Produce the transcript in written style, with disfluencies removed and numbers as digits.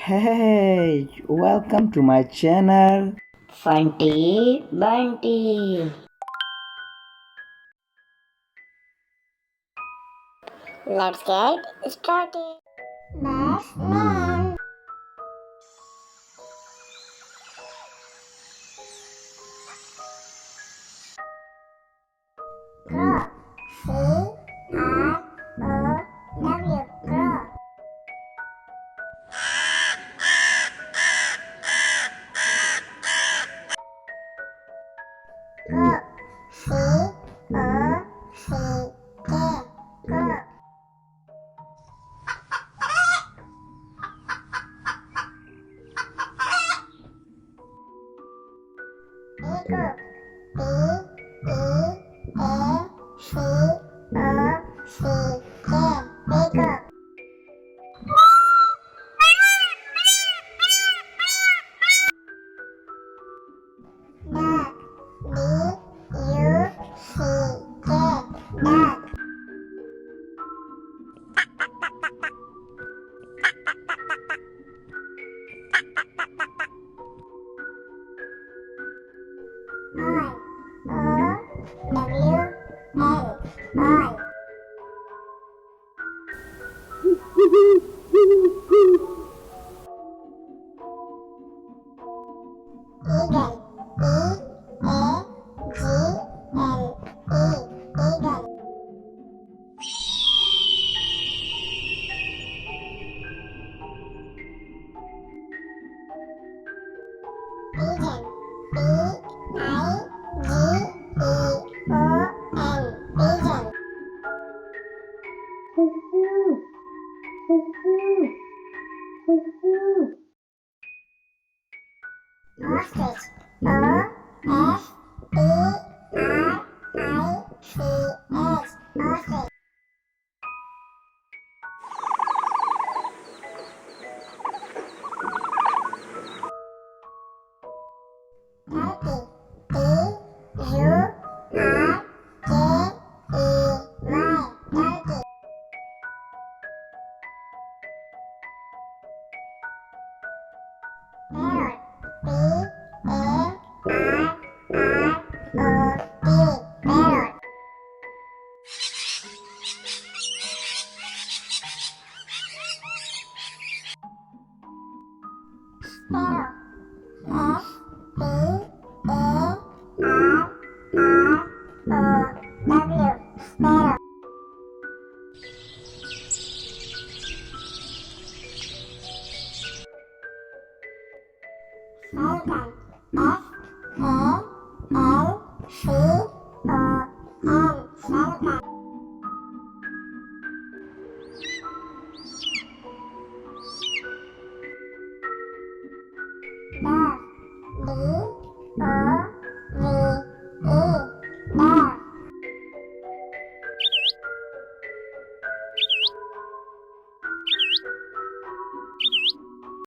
Hey, welcome to my channel. Funty Bunty. Let's get started. Best man. Crow. C-R-O-W. Crow. Crow. C-O-C-K. Crow. Eagle. E-E-A-C-O-C-K. Eagle. Duck. D-U-C-K. Duck. Oil. O-W-L. Oil. Eagle. E-A-G-L-E. Eagle. Pigeon. P-I-G-E-O-N. Pigeon. Ostrich. O-S-T-R-I-C-H. Ostrich. Turkey. T-U-R-K-E-Y. Turkey. Parrot. P-A-R-R-O-T. Parrot. Sparrow. S-P-A-R-R-O-W. Sparrow. Falcon.